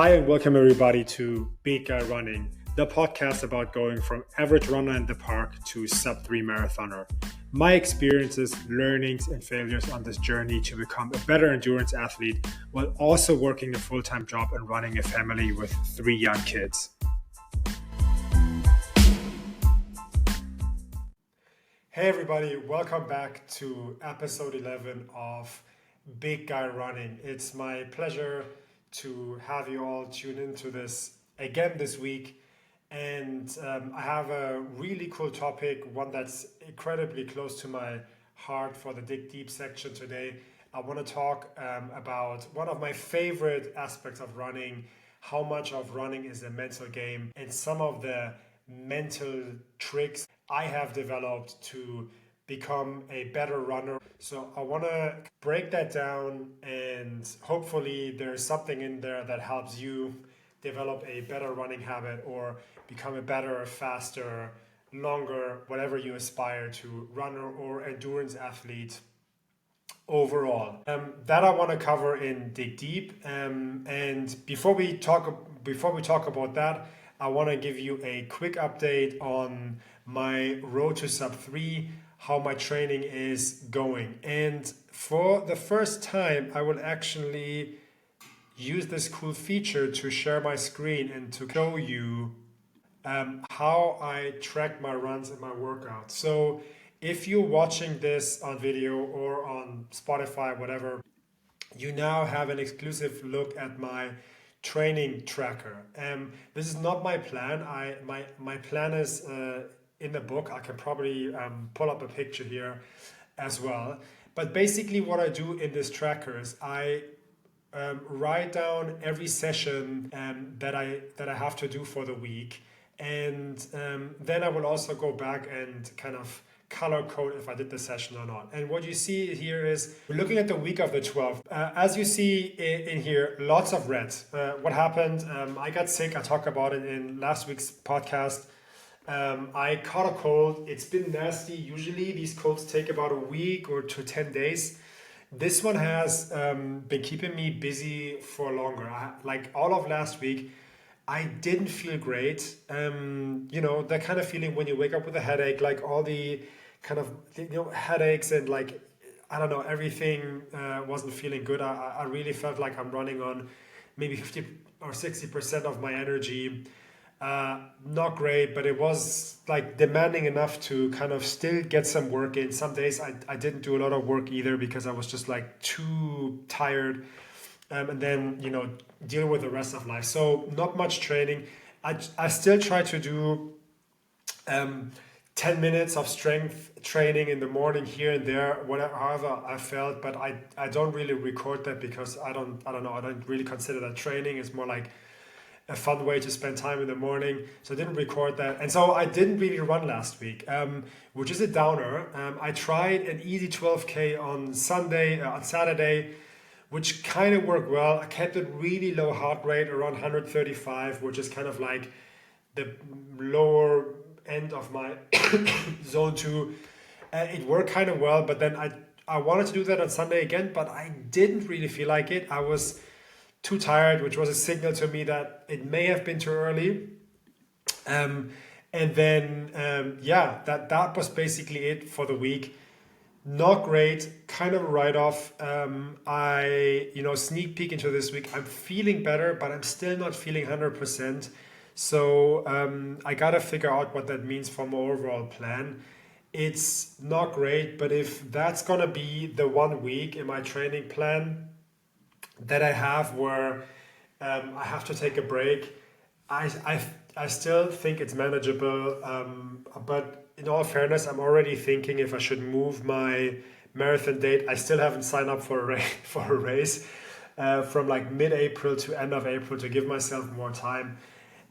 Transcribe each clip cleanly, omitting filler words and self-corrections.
Hi, and welcome everybody to Guy Running, the podcast about going from average runner in the park to sub-3 marathoner. My experiences, learnings, and failures on this journey to become a better endurance athlete while also working a full-time job and running a family with 3 young kids. Hey everybody, welcome back to episode 11 of Guy Running. It's my pleasure to have you all tune into this again this week. And I have a really cool topic, one that's incredibly close to my heart for the Dig Deep section today. I want to talk about one of my favorite aspects of running, how much of running is a mental game, and some of the mental tricks I have developed to become a better runner. So I want to break that down, and hopefully there's something in there that helps you develop a better running habit or become a better, faster, longer, whatever you aspire to, runner or endurance athlete overall. That I want to cover in Dig Deep. And before we talk about that, I want to give you a quick update on my road to sub 3, how my training is going. And for the first time, I will actually use this cool feature to share my screen and to show you how I track my runs and my workouts. So if you're watching this on video or on Spotify, whatever, you now have an exclusive look at my training tracker. This is not my plan. My plan is in the book. I can probably pull up a picture here as well. But basically what I do in this tracker is I write down every session that I have to do for the week. And then I will also go back and kind of color code if I did the session or not. And what you see here is we're looking at the week of the 12th. As you see in here, lots of red. What happened? I got sick. I talked about it in last week's podcast. I caught a cold. It's been nasty. Usually these colds take about a week or to 10 days. This one has been keeping me busy for longer. Like all of last week, I didn't feel great. That kind of feeling when you wake up with a headache, like all the kind of headaches and like, I don't know, everything wasn't feeling good. I really felt like I'm running on maybe 50 or 60% of my energy. Not great, but it was like demanding enough to kind of still get some work in. Some days I didn't do a lot of work either because I was just like too tired. And then deal with the rest of life. So not much training. I still try to do 10 minutes of strength training in the morning here and there, whatever, however I felt, but I don't really record that because I don't know, I don't really consider that training. It's more like a fun way to spend time in the morning. So I didn't record that. And so I didn't really run last week, which is a downer. I tried an easy 12K on Saturday, which kind of worked well. I kept it really low heart rate, around 135, which is kind of like the lower end of my zone 2. It worked kind of well, but then I wanted to do that on Sunday again, but I didn't really feel like it. I was too tired, which was a signal to me that it may have been too early. And then, that was basically it for the week. Not great, kind of a write-off. I sneak peek into this week. I'm feeling better, but I'm still not feeling 100%. So I gotta figure out what that means for my overall plan. It's not great, but if that's gonna be the 1 week in my training plan that I have where I have to take a break, I still think it's manageable, but in all fairness, I'm already thinking if I should move my marathon date. I still haven't signed up for a race from like mid-April to end of April to give myself more time.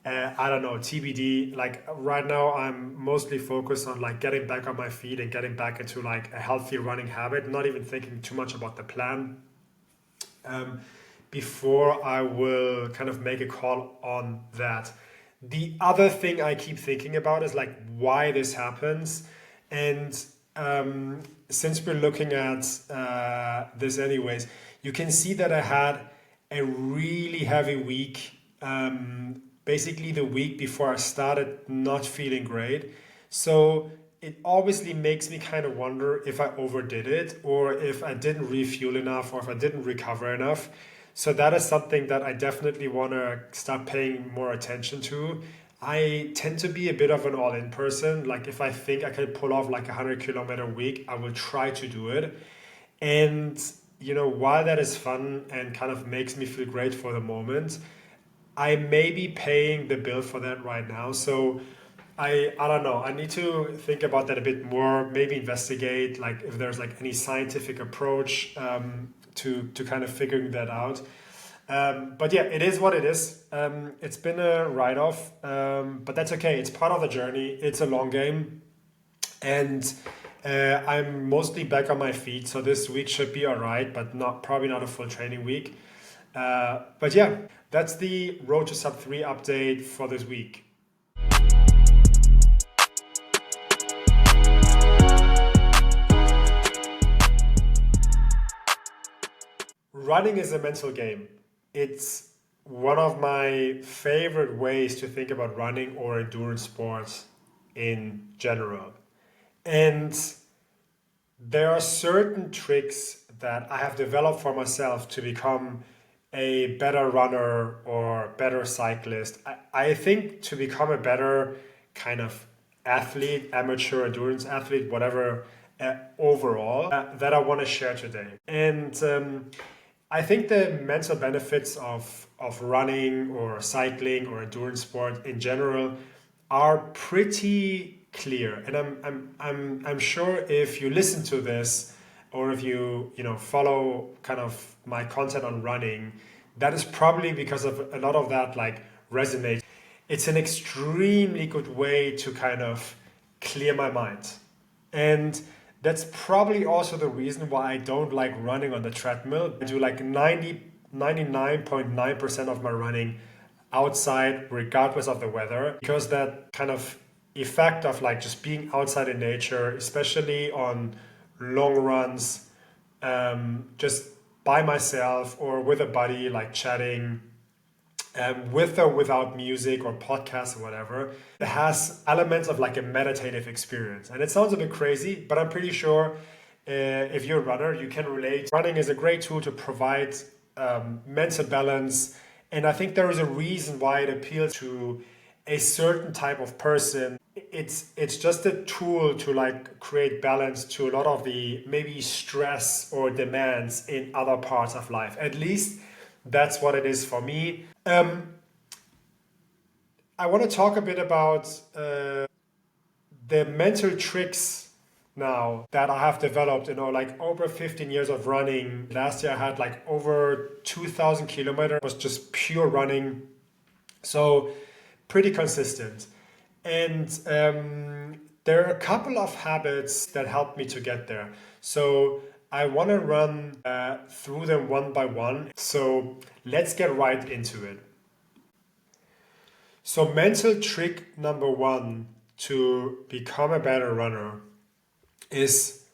I don't know, TBD. Like right now, I'm mostly focused on like getting back on my feet and getting back into like a healthy running habit, not even thinking too much about the plan. Before I will kind of make a call on that. The other thing I keep thinking about is like why this happens. And since we're looking at this anyways, you can see that I had a really heavy week basically the week before I started not feeling great. So it obviously makes me kind of wonder if I overdid it or if I didn't refuel enough or if I didn't recover enough. So that is something that I definitely want to start paying more attention to. I tend to be a bit of an all-in person. Like if I think I can pull off like a 100 kilometer week, I will try to do it. And while that is fun and kind of makes me feel great for the moment, I may be paying the bill for that right now. So I don't know. I need to think about that a bit more. Maybe investigate like if there's like any scientific approach to kind of figuring that out. But yeah, it is what it is. It's been a write-off, but that's okay. It's part of the journey. It's a long game, and I'm mostly back on my feet. So this week should be all right, but not probably not a full training week. But yeah, that's the Road to Sub 3 update for this week. Running is a mental game. It's one of my favorite ways to think about running or endurance sports in general. And there are certain tricks that I have developed for myself to become a better runner or better cyclist. I think to become a better kind of athlete, amateur endurance athlete, whatever, overall, that I want to share today. And I think the mental benefits of running or cycling or endurance sport in general are pretty clear. And I'm sure if you listen to this or if you follow kind of my content on running, that is probably because of a lot of that like resonates. It's an extremely good way to kind of clear my mind. And that's probably also the reason why I don't like running on the treadmill. I do like 99.9% of my running outside, regardless of the weather, because that kind of effect of like just being outside in nature, especially on long runs, just by myself or with a buddy, like chatting, with or without music or podcasts or whatever, it has elements of like a meditative experience. And it sounds a bit crazy, but I'm pretty sure if you're a runner, you can relate. Running is a great tool to provide mental balance. And I think there is a reason why it appeals to a certain type of person. It's just a tool to like create balance to a lot of the maybe stress or demands in other parts of life. At least that's what it is for me. I want to talk a bit about the mental tricks now that I have developed, like over 15 years of running. Last year I had like over 2,000 kilometers, was just pure running. So pretty consistent. And there are a couple of habits that helped me to get there. So I want to run through them one by one. So let's get right into it. So mental trick number one to become a better runner is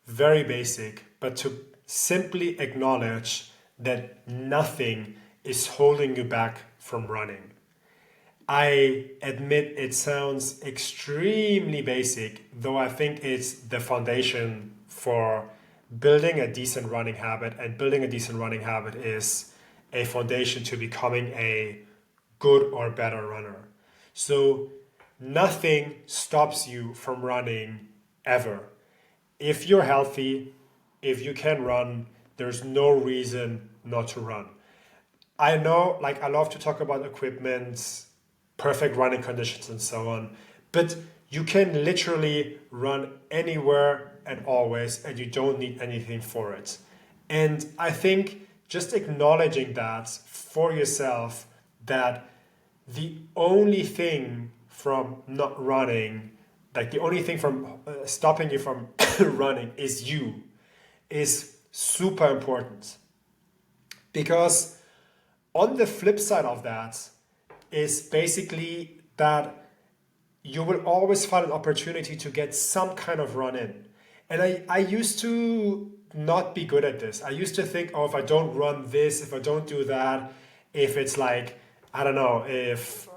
very basic, but to simply acknowledge that nothing is holding you back from running. I admit it sounds extremely basic, though I think it's the foundation for building a decent running habit, and building a decent running habit is a foundation to becoming a good or better runner. So nothing stops you from running ever. If you're healthy, if you can run, there's no reason not to run. I know, like, I love to talk about equipment, perfect running conditions and so on, but you can literally run anywhere and always, and you don't need anything for it. And I think just acknowledging that for yourself, that the only thing from not running, like the only thing from stopping you from running is you, is super important. Because on the flip side of that is basically that you will always find an opportunity to get some kind of run in. And I used to not be good at this. I used to think, oh, if I don't run this, if I don't do that, if it's like I don't know, if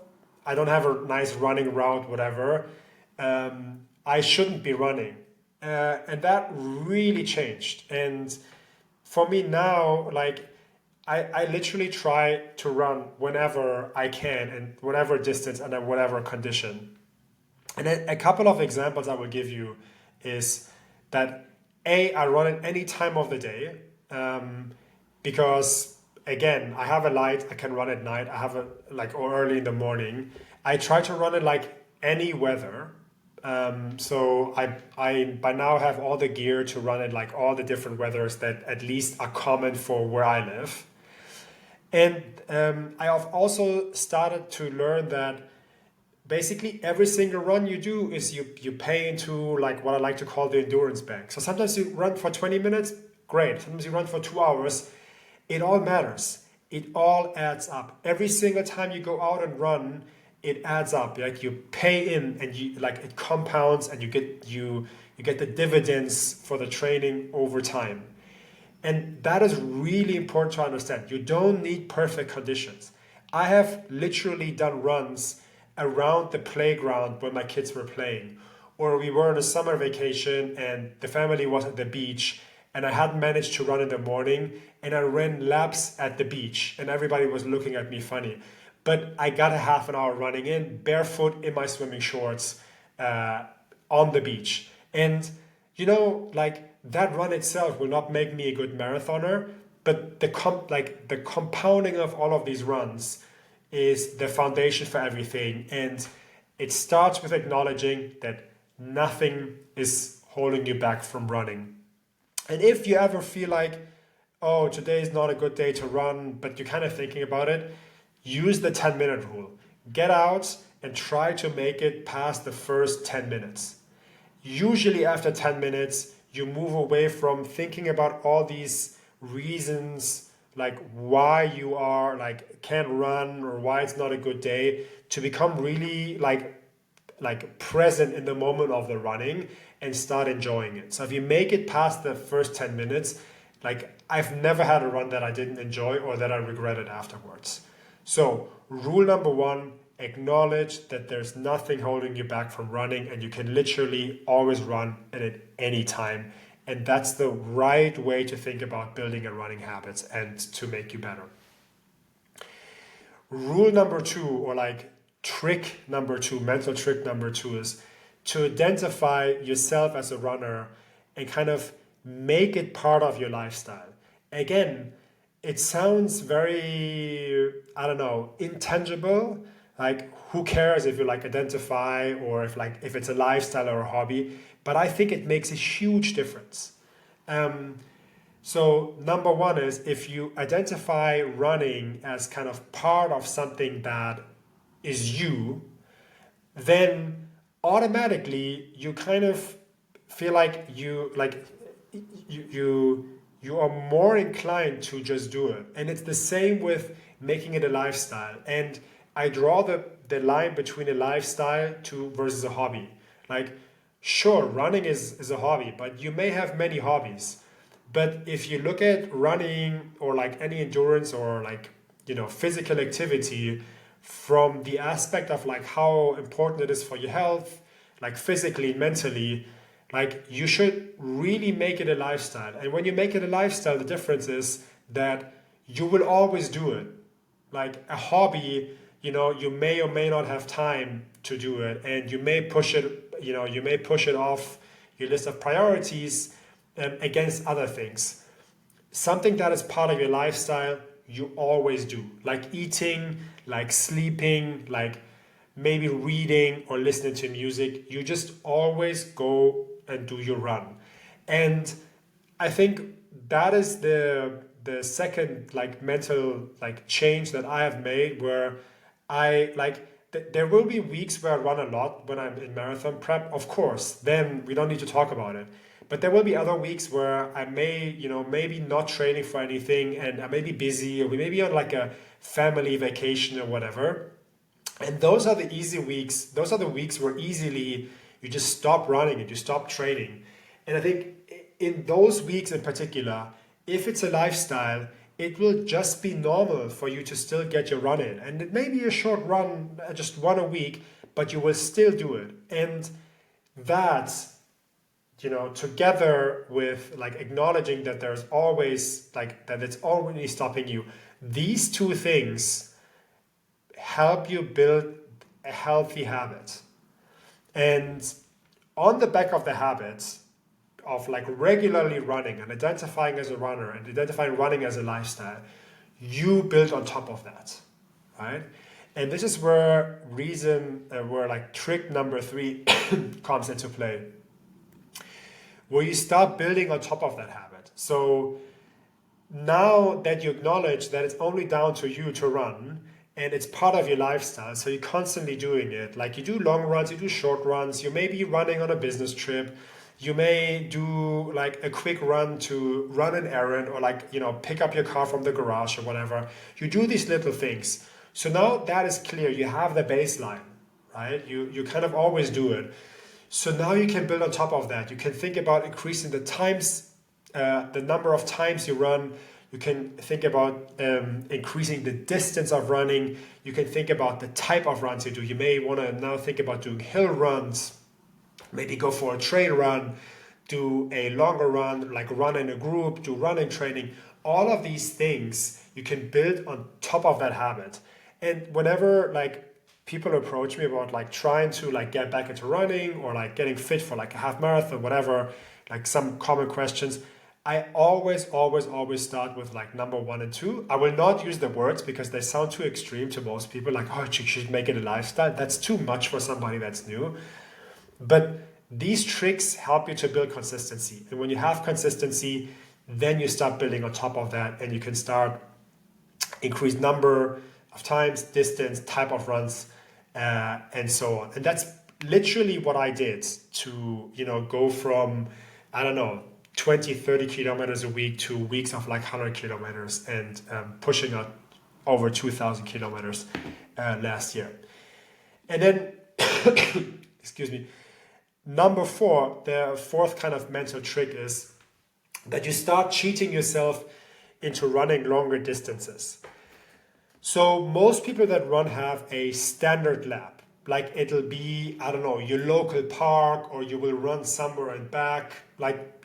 I don't have a nice running route, whatever, I shouldn't be running. And that really changed. And for me now, like I literally try to run whenever I can and whatever distance and at whatever condition. And a couple of examples I will give you is that I run at any time of the day, because again, I have a light, I can run at night, I have a like or early in the morning. I try to run it like any weather. So I by now have all the gear to run it like all the different weathers that at least are common for where I live. And I have also started to learn that basically every single run you do is you pay into like what I like to call the endurance bank. So sometimes you run for 20 minutes, great. Sometimes you run for 2 hours. It all matters. It all adds up. Every single time you go out and run, it adds up. Like you pay in and you like it compounds and you get the dividends for the training over time. And that is really important to understand. You don't need perfect conditions. I have literally done runs around the playground when my kids were playing. Or we were on a summer vacation and the family was at the beach and I hadn't managed to run in the morning and I ran laps at the beach and everybody was looking at me funny. But I got a half an hour running in barefoot in my swimming shorts on the beach. And like that run itself will not make me a good marathoner, but the compounding of all of these runs is the foundation for everything. And it starts with acknowledging that nothing is holding you back from running. And if you ever feel like, oh, today is not a good day to run, but you're kind of thinking about it, use the 10-minute rule. Get out and try to make it past the first 10 minutes. Usually after 10 minutes, you move away from thinking about all these reasons like why you are like can't run or why it's not a good day to become really like present in the moment of the running and start enjoying it. So if you make it past the first 10 minutes, like I've never had a run that I didn't enjoy or that I regretted afterwards. So rule number one, acknowledge that there's nothing holding you back from running and you can literally always run at any time. And that's the right way to think about building a running habits and to make you better. Rule number two, or like trick number two, mental trick number two, is to identify yourself as a runner and kind of make it part of your lifestyle. Again, it sounds very, I don't know, intangible. Like who cares if you like identify or if it's a lifestyle or a hobby, but I think it makes a huge difference. So number one is if you identify running as kind of part of something that is you, then automatically you kind of feel like you are more inclined to just do it. And it's the same with making it a lifestyle. And I draw the line between a lifestyle versus a hobby. Like, sure, running is a hobby, but you may have many hobbies. But if you look at running or like any endurance or like, physical activity from the aspect of like how important it is for your health, like physically, mentally, like you should really make it a lifestyle. And when you make it a lifestyle, the difference is that you will always do it. Like a hobby, you may or may not have time to do it, and you may push it off your list of priorities against other things. Something that is part of your lifestyle, you always do. Like eating, like sleeping, like maybe reading or listening to music. You just always go and do your run. And I think that is the second like mental like change that I have made, where I like there will be weeks where I run a lot when I'm in marathon prep, of course, then we don't need to talk about it. But there will be other weeks where I may, maybe not training for anything and I may be busy, or we may be on like a family vacation or whatever. And those are the easy weeks. Those are the weeks where easily you just stop running and you stop training. And I think in those weeks in particular, if it's a lifestyle, it will just be normal for you to still get your run in. And it may be a short run, just one a week, but you will still do it. And that, together with like acknowledging that there's always like that it's always stopping you, these two things help you build a healthy habit. And on the back of the habit of like regularly running and identifying as a runner and identifying running as a lifestyle, you build on top of that, right? And this is where where like trick number 3 comes into play, where you start building on top of that habit. So now that you acknowledge that it's only down to you to run and it's part of your lifestyle, so you're constantly doing it. Like you do long runs, you do short runs, you may be running on a business trip, you may do like a quick run to run an errand or like, pick up your car from the garage or whatever. You do these little things. So now that is clear. You have the baseline, right? You kind of always do it. So now you can build on top of that. You can think about increasing the times, the number of times you run. You can think about increasing the distance of running. You can think about the type of runs you do. You may want to now think about doing hill runs, maybe go for a trail run, do a longer run, like run in a group, do running training. All of these things you can build on top of that habit. And whenever like people approach me about like trying to like get back into running or like getting fit for like a half marathon, whatever, like some common questions, I always start with like number 1 and 2. I will not use the words because they sound too extreme to most people. Like, oh, you should make it a lifestyle. That's too much for somebody that's new. But these tricks help you to build consistency. And when you have consistency, then you start building on top of that and you can start increase number of times, distance, type of runs, and so on. And that's literally what I did to, go from, 20, 30 kilometers a week to weeks of like 100 kilometers and pushing out over 2,000 kilometers last year. And then, excuse me, number 4, the fourth kind of mental trick is that you start cheating yourself into running longer distances. So most people that run have a standard lap. Like it'll be, your local park, or you will run somewhere and back. Like,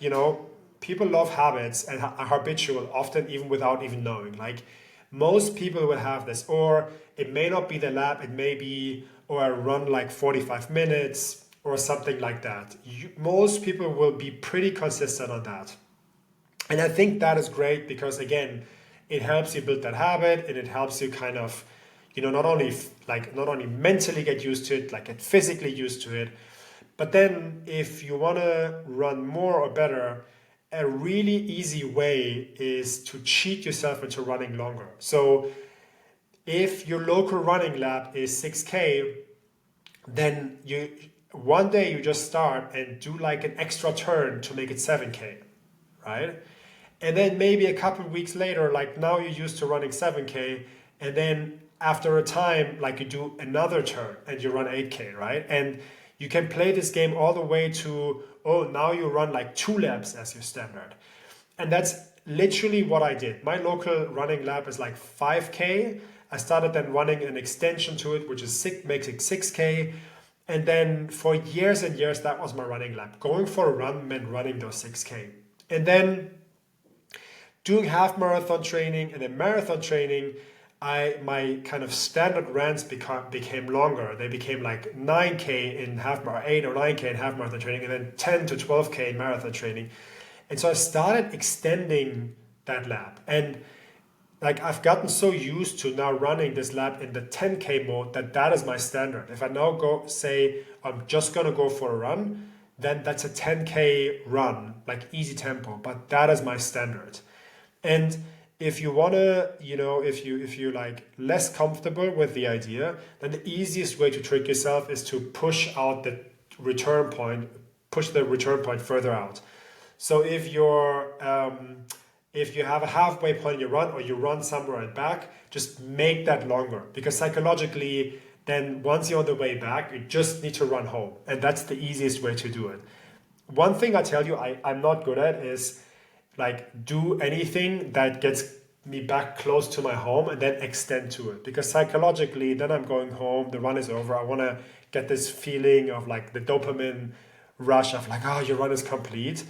people love habits and are habitual, often even without even knowing. Like most people will have this, or it may not be the lap, it may be, or I run like 45 minutes or something like that. Most people will be pretty consistent on that. And I think that is great because again, it helps you build that habit and it helps you kind of, not only mentally get used to it, like get physically used to it, but then if you want to run more or better, a really easy way is to cheat yourself into running longer. So if your local running lap is 6K, then one day you just start and do like an extra turn to make it 7K, right? And then maybe a couple of weeks later, like now you're used to running 7K, and then after a time, like you do another turn and you run 8K, right? And you can play this game all the way to, now you run like 2 laps as your standard. And that's literally what I did. My local running lap is like 5K. I started then running an extension to it, which makes it 6K. And then for years and years, that was my running lap. Going for a run meant running those 6K. And then doing half marathon training and then marathon training, my kind of standard runs became longer. They became like 9K in half marathon, 8 or 9K in half marathon training, and then 10 to 12K in marathon training. And so I started extending that lap. And like I've gotten so used to now running this lap in the 10K mode that is my standard. If I now say I'm just gonna go for a run, then that's a 10K run, like easy tempo, but that is my standard. And if you want to, if you're like less comfortable with the idea, then the easiest way to trick yourself is to push the return point further out. So if you have a halfway point in your run, or you run somewhere and back, just make that longer, because psychologically, then once you're on the way back, you just need to run home. And that's the easiest way to do it. One thing I tell you I'm not good at is like do anything that gets me back close to my home and then extend to it, because psychologically then I'm going home, the run is over, I want to get this feeling of like the dopamine rush of like, oh, your run is complete,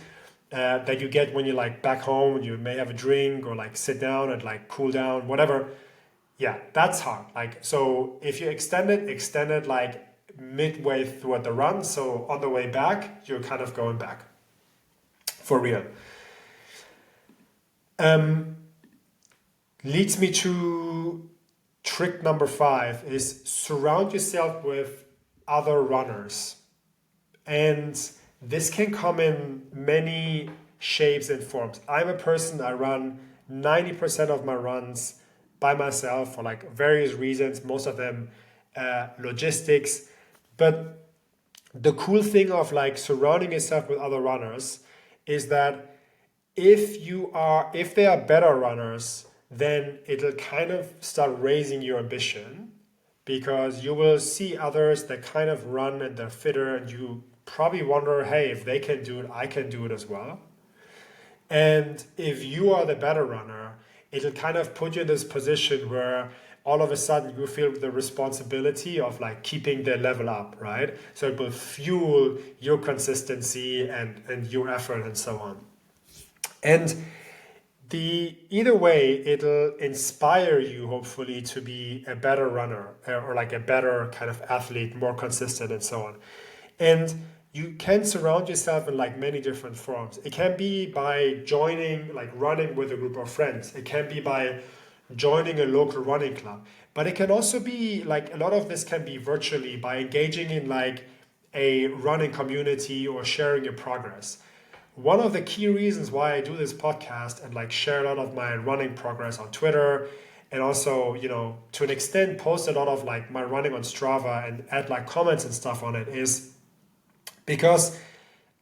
that you get when you're like back home, you may have a drink or like sit down and like cool down, whatever. Yeah, that's hard. Like, so if you extend it like midway through the run, so on the way back you're kind of going back for real. Leads me to trick number 5 is surround yourself with other runners. And this can come in many shapes and forms. I'm a person, I run 90% of my runs by myself for like various reasons, most of them logistics. But the cool thing of like surrounding yourself with other runners is that if they are better runners, then it'll kind of start raising your ambition, because you will see others that kind of run and they're fitter, and you probably wonder, hey, if they can do it, I can do it as well. And if you are the better runner, it'll kind of put you in this position where all of a sudden you feel the responsibility of like keeping the level up, right? So it will fuel your consistency and your effort and so on. And either way, it'll inspire you hopefully to be a better runner, or like a better kind of athlete, more consistent and so on. And you can surround yourself in like many different forms. It can be by joining, like running with a group of friends. It can be by joining a local running club. But it can also be like, a lot of this can be virtually by engaging in like a running community or sharing your progress. One of the key reasons why I do this podcast and like share a lot of my running progress on Twitter, and also, you know, to an extent post a lot of like my running on Strava and add like comments and stuff on it, is because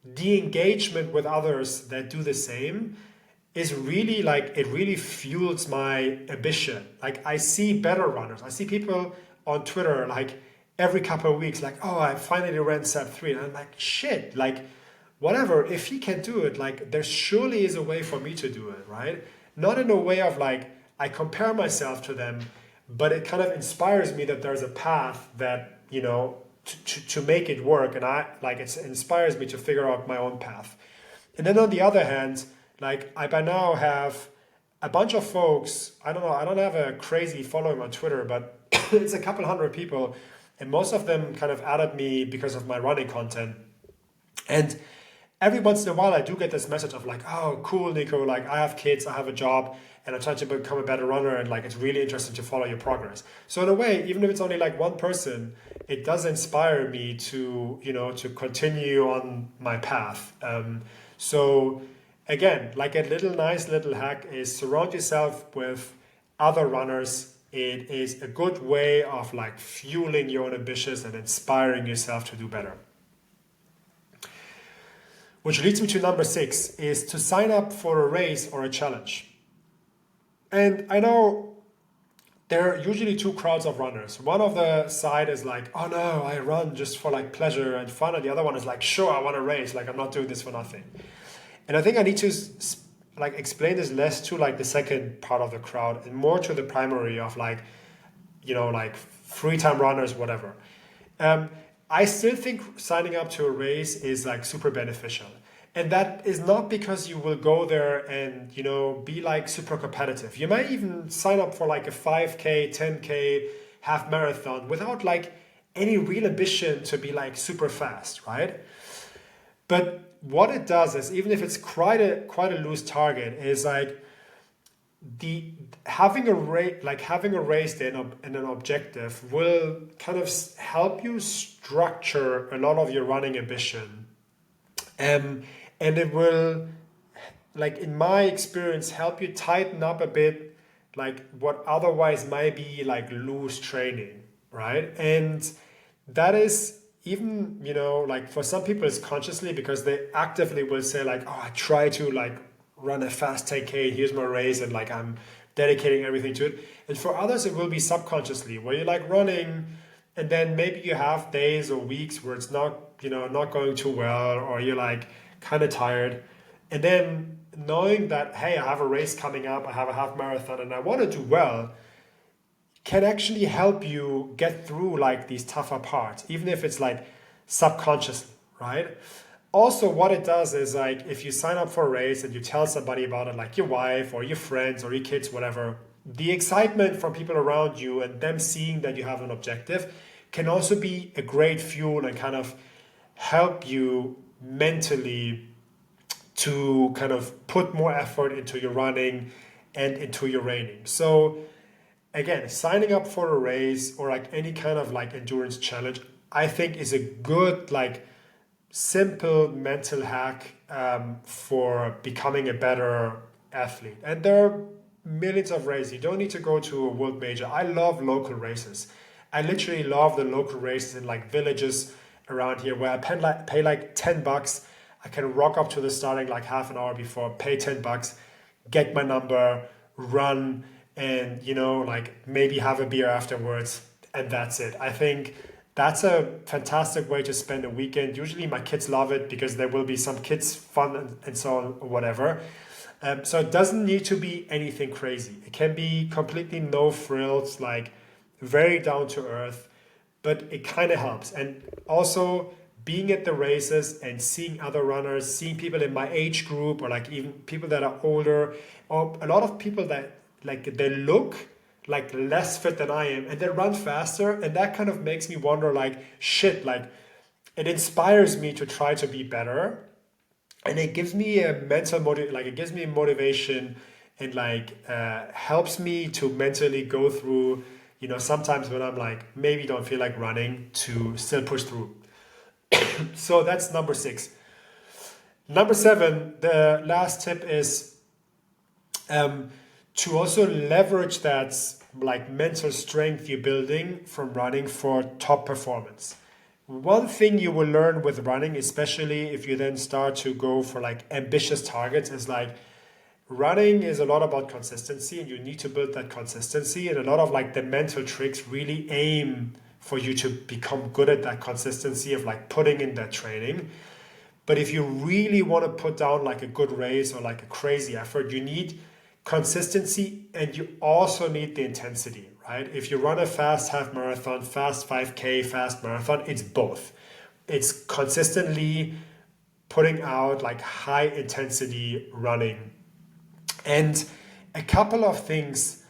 the engagement with others that do the same is really like, it really fuels my ambition. Like, I see better runners. I see people on Twitter like every couple of weeks, like, oh, I finally ran Sub 3. And I'm like, shit, like, whatever, if he can do it, like, there surely is a way for me to do it, right? Not in a way of like, I compare myself to them, but it kind of inspires me that there's a path that, you know, to make it work. And I like, it inspires me to figure out my own path. And then on the other hand, like, I by now have a bunch of folks, I don't know, I don't have a crazy following on Twitter, but it's a couple hundred people, and most of them kind of added me because of my running content. And every once in a while I do get this message of like, oh, cool, Nico, like, I have kids, I have a job, and I'm trying to become a better runner, and like, it's really interesting to follow your progress. So in a way, even if it's only like one person, it does inspire me to, you know, to continue on my path. So again, like, a nice little hack is surround yourself with other runners. It is a good way of like fueling your own ambitions and inspiring yourself to do better. Which leads me to number 6, is to sign up for a race or a challenge. And I know there are usually two crowds of runners. One of the side is like, oh no, I run just for like pleasure and fun. And the other one is like, sure, I want to race. Like, I'm not doing this for nothing. And I think I need to like explain this less to like the second part of the crowd and more to the primary of like, you know, like free time runners, whatever. I still think signing up to a race is like super beneficial. And that is not because you will go there and, you know, be like super competitive. You might even sign up for like a 5K, 10K, half marathon without like any real ambition to be like super fast, right? But what it does is, even if it's quite a loose target, is like having a race day and an objective will kind of help you structure a lot of your running ambition, and it will, like, in my experience, help you tighten up a bit like what otherwise might be like loose training, right? And that is, even, you know, like for some people it's consciously, because they actively will say like, oh, I try to like run a fast 10K, here's my race, and like I'm dedicating everything to it. And for others it will be subconsciously, where you're like running, and then maybe you have days or weeks where it's not, you know, not going too well, or you're like kind of tired, and then knowing that, hey, I have a race coming up, I have a half marathon, and I want to do well, can actually help you get through like these tougher parts, even if it's like subconsciously, right? Also, what it does is like if you sign up for a race and you tell somebody about it, like your wife or your friends or your kids, whatever, the excitement from people around you and them seeing that you have an objective can also be a great fuel and kind of help you mentally to kind of put more effort into your running and into your training. So again, signing up for a race or like any kind of like endurance challenge, I think is a good like simple mental hack for becoming a better athlete. And there are millions of races. You don't need to go to a world major. I love local races. I literally love the local races in like villages around here where I pay like $10. I can rock up to the starting like half an hour before, pay $10, get my number, run, and like maybe have a beer afterwards, and that's it. I think that's a fantastic way to spend a weekend. Usually my kids love it because there will be some kids fun and so on, or whatever. So it doesn't need to be anything crazy. It can be completely no frills, like very down to earth, but it kind of helps. And also being at the races and seeing other runners, seeing people in my age group or like even people that are older, or a lot of people that like they look like less fit than I am and they run faster, and that kind of makes me wonder like shit, like it inspires me to try to be better, and it gives me a it gives me motivation, and like helps me to mentally go through sometimes when I'm like maybe don't feel like running, to still push through. So that's number 6. Number 7, the last tip is to also leverage that like mental strength you're building from running for top performance. One thing you will learn with running, especially if you then start to go for like ambitious targets, is like running is a lot about consistency, and you need to build that consistency, and a lot of like the mental tricks really aim for you to become good at that consistency of like putting in that training. But if you really want to put down like a good race or like a crazy effort, you need consistency and you also need the intensity, right? If you run a fast half marathon, fast 5K, fast marathon, it's both. It's consistently putting out like high intensity running. And a couple of things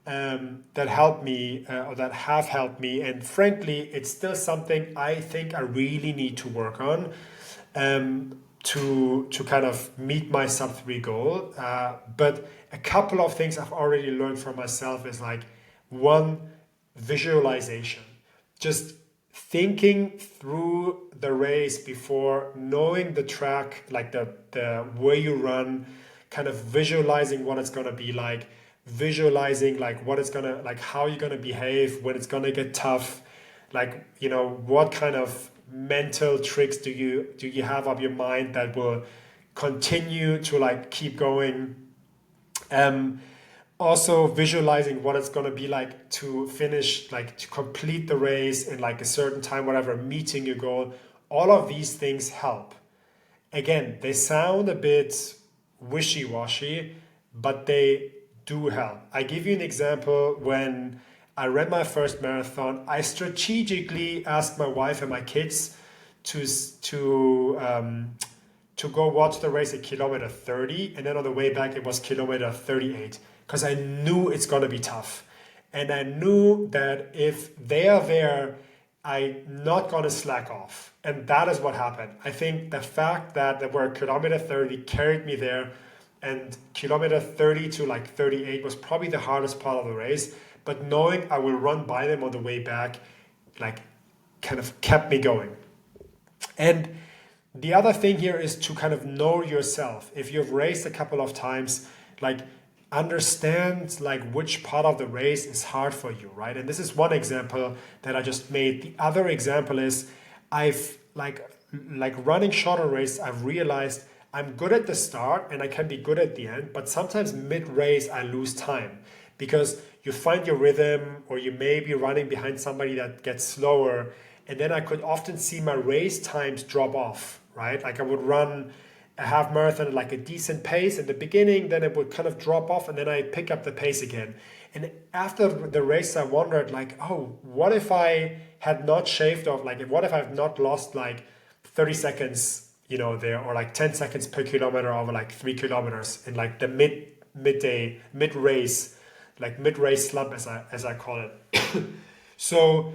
that helped me or that have helped me, and frankly, it's still something I think I really need to work on to kind of meet my sub 3 goal. But a couple of things I've already learned from myself is like, one, visualization. Just thinking through the race before, knowing the track, like the way you run, kind of visualizing what it's going to be like, visualizing like what it's going to, like how you're going to behave when it's going to get tough, like what kind of mental tricks do you have up your mind that will continue to like keep going. Also visualizing what it's going to be like to finish, like to complete the race in like a certain time, whatever, meeting your goal. All of these things help. Again, they sound a bit wishy-washy, but they do help. I give you an example. When I ran my first marathon, I strategically asked my wife and my kids to go watch the race at kilometer 30, and then on the way back it was kilometer 38, because I knew it's going to be tough. And I knew that if they are there, I'm not going to slack off. And that is what happened. I think the fact that they were kilometer 30 carried me there, and kilometer 30 to like 38 was probably the hardest part of the race. But knowing I will run by them on the way back, like kind of kept me going. And the other thing here is to kind of know yourself. If you've raced a couple of times, like understand like which part of the race is hard for you, right? And this is one example that I just made. The other example is I've like running shorter races, I've realized I'm good at the start and I can be good at the end, but sometimes mid-race I lose time because you find your rhythm, or you may be running behind somebody that gets slower, and then I could often see my race times drop off, right? Like I would run a half marathon at like a decent pace in the beginning, then it would kind of drop off, and then I pick up the pace again. And after the race, I wondered like, oh, what if I had not shaved off? Like, what if I've not lost like 30 seconds, there, or like 10 seconds per kilometer over like 3 kilometers in like the mid race, like mid race slump as I call it. So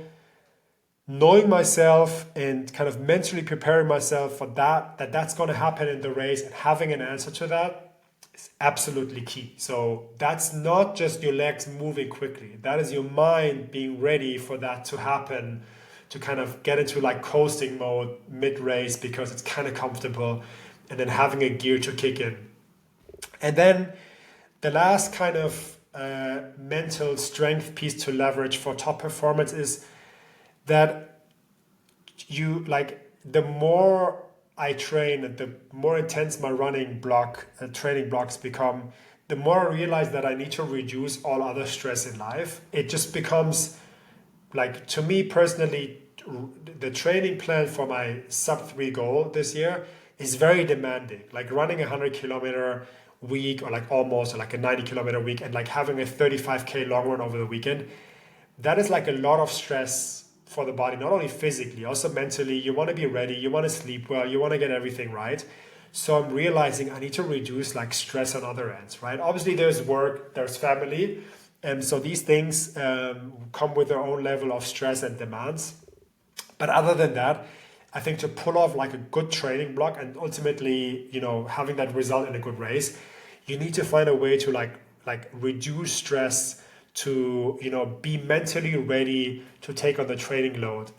knowing myself and kind of mentally preparing myself for that's going to happen in the race, and having an answer to that is absolutely key. So that's not just your legs moving quickly, that is your mind being ready for that to happen, to kind of get into like coasting mode mid race because it's kind of comfortable, and then having a gear to kick in. And then the last kind of mental strength piece to leverage for top performance is that you like, the more I train and the more intense my training blocks become, the more I realize that I need to reduce all other stress in life. It just becomes like, to me personally, the training plan for my sub 3 goal this year is very demanding. Like running a 100-kilometer week, or like almost, or like a 90-kilometer week, and like having a 35K long run over the weekend, that is like a lot of stress for the body, not only physically, also mentally. You want to be ready, you want to sleep well, you want to get everything right. So I'm realizing I need to reduce like stress on other ends, right? Obviously there's work, there's family, and so these things come with their own level of stress and demands. But other than that, I think to pull off like a good training block and ultimately, having that result in a good race, you need to find a way to like reduce stress, to be mentally ready to take on the training load.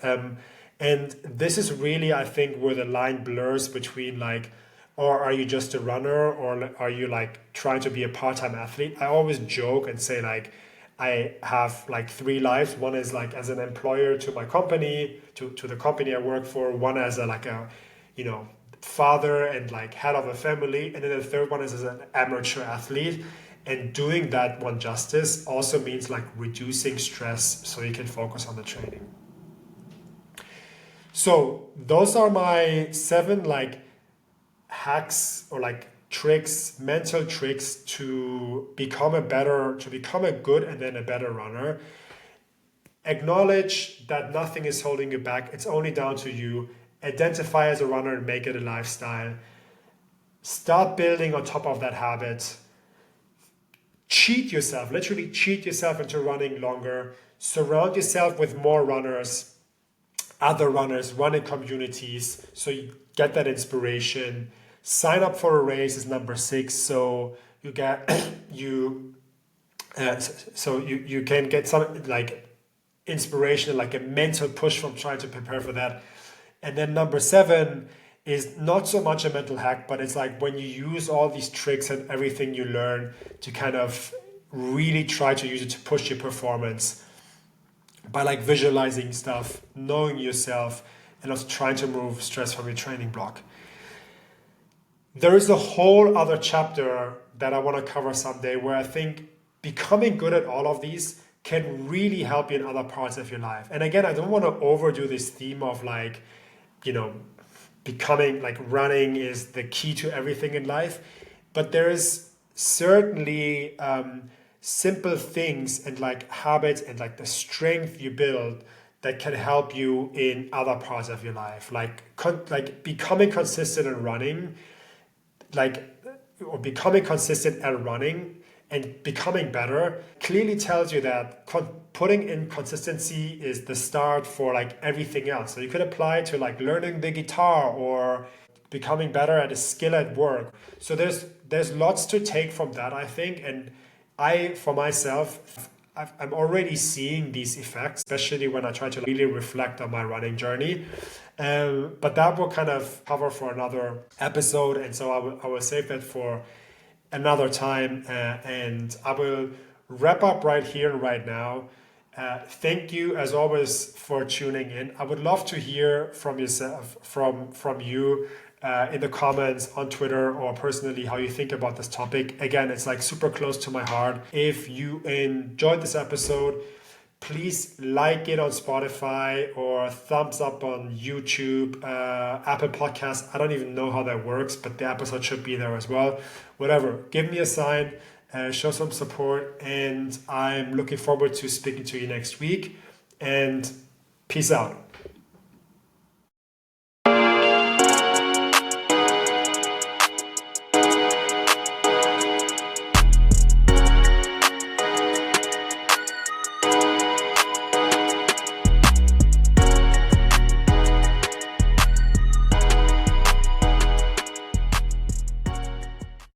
And this is really, I think, where the line blurs between like, or are you just a runner, or are you like trying to be a part-time athlete? I always joke and say like, I have like 3 lives. One is like as an employer to my company, to the company I work for. One as a father and like head of a family. And then the third one is as an amateur athlete. And doing that one justice also means like reducing stress so you can focus on the training. So those are my 7 like hacks, or like tricks, mental tricks to become a good and then a better runner. Acknowledge that nothing is holding you back. It's only down to you. Identify as a runner and make it a lifestyle. Start building on top of that habit. Literally cheat yourself into running longer. Surround yourself with more runners, other runners, running communities, so you get that inspiration. Sign up for a race is number 6, so you get you can get some like inspiration, like a mental push from trying to prepare for that. And then number 7 is not so much a mental hack, but it's like when you use all these tricks and everything you learn to kind of really try to use it to push your performance, by like visualizing stuff, knowing yourself, and also trying to remove stress from your training block. There is a whole other chapter that I want to cover someday, where I think becoming good at all of these can really help you in other parts of your life. And again, I don't want to overdo this theme of like, becoming like running is the key to everything in life, but there is certainly simple things and like habits and like the strength you build that can help you in other parts of your life, like becoming consistent in running, or becoming consistent at running and becoming better clearly tells you that putting in consistency is the start for like everything else. So you could apply to like learning the guitar or becoming better at a skill at work. So there's lots to take from that, I think. And for myself, I'm already seeing these effects, especially when I try to really reflect on my running journey. But that will kind of cover for another episode. And so I will save that for another time, and I will wrap up right here and right now. Thank you as always for tuning in. I would love to hear from yourself, from you in the comments on Twitter or personally, how you think about this topic. Again, it's like super close to my heart. If you enjoyed this episode, Please like it on Spotify or thumbs up on YouTube, Apple Podcasts. I don't even know how that works, but the episode should be there as well. Whatever, give me a sign, show some support, and I'm looking forward to speaking to you next week. And peace out.